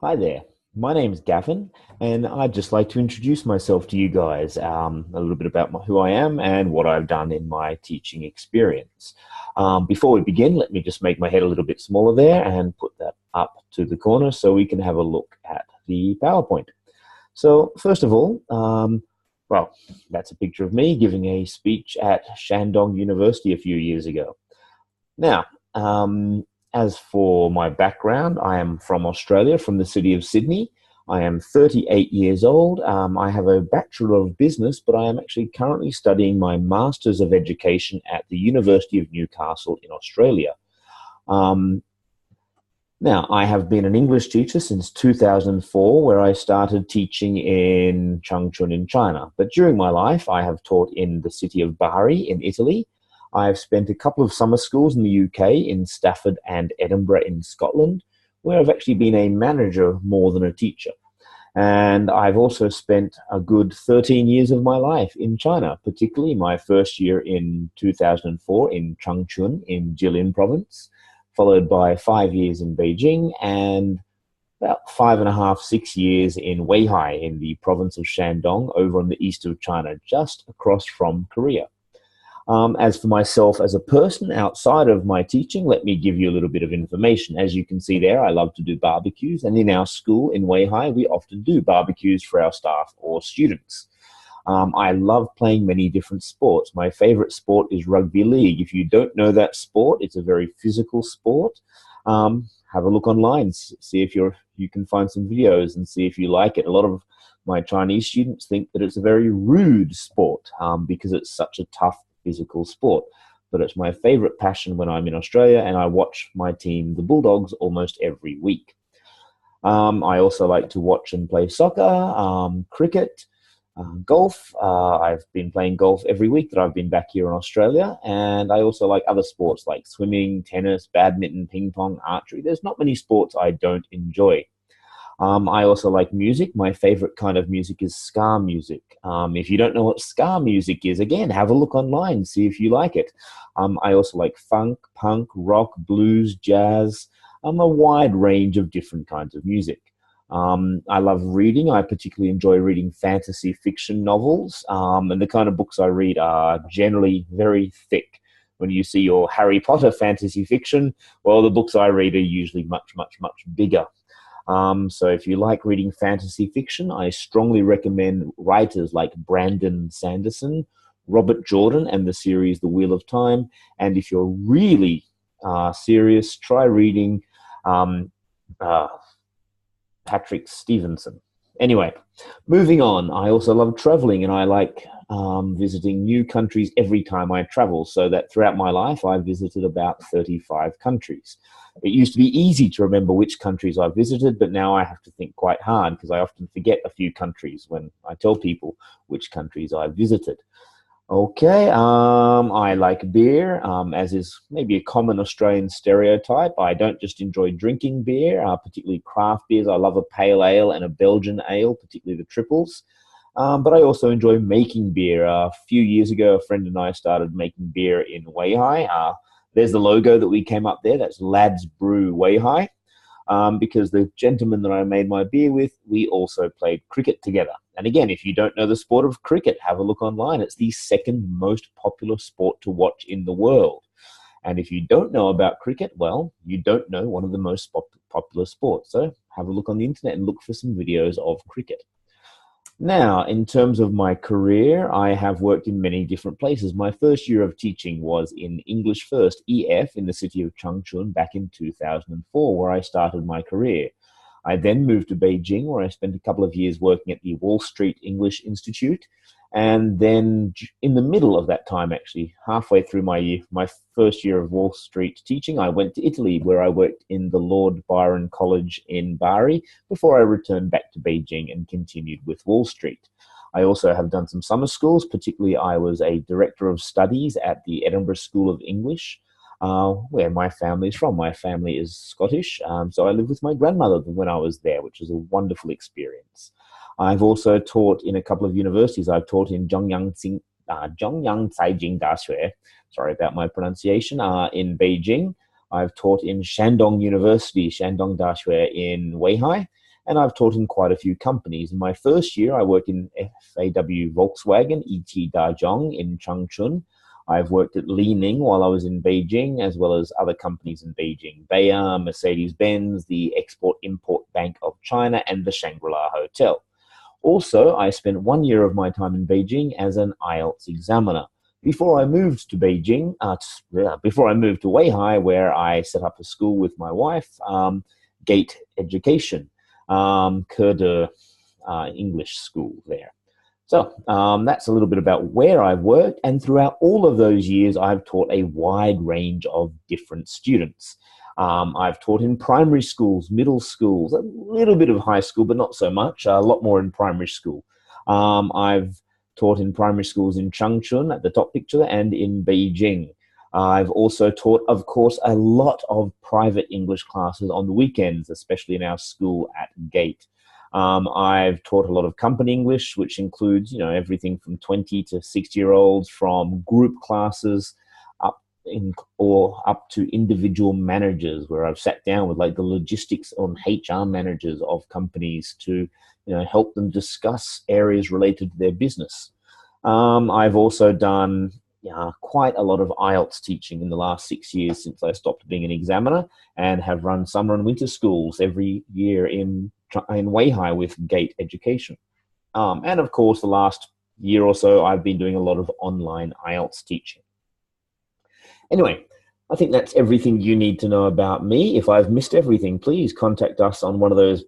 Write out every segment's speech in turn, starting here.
Hi there. My name's Gavin, and I'd just like to introduce myself to you guys, a little bit about who I am and what I've done in my teaching experience. Before we begin, let me just make my head a little bit smaller there and put that up to the corner so we can have a look at the PowerPoint. So, first of all, well, that's a picture of me giving a speech at Shandong University a few years ago. Now, as for my background, I am from Australia, from the city of Sydney. I am 38 years old. I have a Bachelor of Business, but I am actually currently studying my Masters of Education at the University of Newcastle in Australia. Um, Now, I have been an English teacher since 2004, where I started teaching in Changchun in China. But during my life, I have taught in the city of Bari in Italy. I have spent a couple of summer schools in the UK, in Stafford and Edinburgh in Scotland, where I've actually been a manager more than a teacher. And I've also spent a good 13 years of my life in China, particularly my first year in 2004 in Changchun in Jilin province, followed by 5 years in Beijing and about 5.5, 6 years in Weihai in the province of Shandong over on the east of China, just across from Korea. As for myself as a person outside of my teaching, let me give you a little bit of information. As you can see there, I love to do barbecues, and in our school in Weihai, we often do barbecues for our staff or students. I love playing many different sports. My favorite sport is rugby league. If you don't know that sport, it's a very physical sport. Have a look online, see if you can find some videos and see if you like it. A lot of my Chinese students think that it's a very rude sport because it's such a tough physical sport. But it's my favorite passion when I'm in Australia, and I watch my team, the Bulldogs, almost every week. I also like to watch and play soccer, cricket, golf. I've been playing golf every week that I've been back here in Australia. And I also like other sports like swimming, tennis, badminton, ping pong, archery. There's not many sports I don't enjoy. I also like music. My favorite kind of music is ska music. If you don't know what ska music is, again, have a look online, see if you like it. I also like funk, punk, rock, blues, jazz, a wide range of different kinds of music. I love reading. I particularly enjoy reading fantasy fiction novels, and the kind of books I read are generally very thick. When you see your Harry Potter fantasy fiction, well, the books I read are usually much, much, much bigger. So if you like reading fantasy fiction, I strongly recommend writers like Brandon Sanderson, Robert Jordan, and the series The Wheel of Time. And if you're really serious, try reading um, uh, Patrick Stevenson. Anyway, moving on. I also love traveling, and I like visiting new countries every time I travel, so that throughout my life I've visited about 35 countries. It used to be easy to remember which countries I visited, but now I have to think quite hard because I often forget a few countries when I tell people which countries I visited. Okay, I like beer, as is maybe a common Australian stereotype. I don't just enjoy drinking beer, particularly craft beers. I love a pale ale and a Belgian ale, particularly the triples. But I also enjoy making beer. A few years ago, a friend and I started making beer in Weihai. There's the logo that we came up there. That's Lads Brew Weihai, because the gentleman that I made my beer with, we also played cricket together. And again, if you don't know the sport of cricket, have a look online. It's the second most popular sport to watch in the world. And if you don't know about cricket, well, you don't know one of the most popular sports. So have a look on the internet and look for some videos of cricket. Now, in terms of my career, I have worked in many different places. My first year of teaching was in English First, EF, in the city of Changchun back in 2004, where I started my career. I then moved to Beijing, where I spent a couple of years working at the Wall Street English Institute. And then in the middle of that time, actually, halfway through my first year of Wall Street teaching, I went to Italy, where I worked in the Lord Byron College in Bari before I returned back to Beijing and continued with Wall Street. I also have done some summer schools, particularly I was a director of studies at the Edinburgh School of English, where my family is from. My family is Scottish, so I lived with my grandmother when I was there, which was a wonderful experience. I've also taught in a couple of universities. I've taught in Zhongyang Caijing Daxue, sorry about my pronunciation, in Beijing. I've taught in Shandong University, Shandong Daxue in Weihai, and I've taught in quite a few companies. In my first year, I worked in FAW Volkswagen, ET Dajong in Changchun. I've worked at Li Ning while I was in Beijing, as well as other companies in Beijing, Bayer, Mercedes-Benz, the Export-Import Bank of China, and the Shangri-La Hotel. Also, I spent 1 year of my time in Beijing as an IELTS examiner. Before I moved to Beijing, before I moved to Weihai, where I set up a school with my wife, Gate Education, Kurde English school there. So that's a little bit about where I've worked, and throughout all of those years, I've taught a wide range of different students. I've taught in primary schools, middle schools, a little bit of high school, but not so much, a lot more in primary school. I've taught in primary schools in Changchun, at the top picture, and in Beijing. I've also taught, of course, a lot of private English classes on the weekends, especially in our school at Gate. I've taught a lot of company English, which includes, everything from 20 to 60-year-olds, from group classes up to individual managers, where I've sat down with like the logistics on HR managers of companies to, help them discuss areas related to their business. I've also done quite a lot of IELTS teaching in the last 6 years since I stopped being an examiner, and have run summer and winter schools every year in Weihai with Gate Education. And of course, the last year or so, I've been doing a lot of online IELTS teaching. Anyway, I think that's everything you need to know about me. If I've missed everything, please contact us on one of those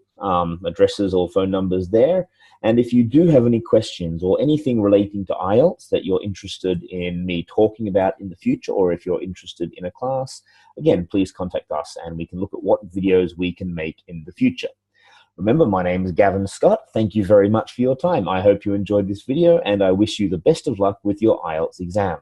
addresses or phone numbers there. And if you do have any questions or anything relating to IELTS that you're interested in me talking about in the future, or if you're interested in a class, again, please contact us and we can look at what videos we can make in the future. Remember, my name is Gavin Scott. Thank you very much for your time. I hope you enjoyed this video, and I wish you the best of luck with your IELTS exam.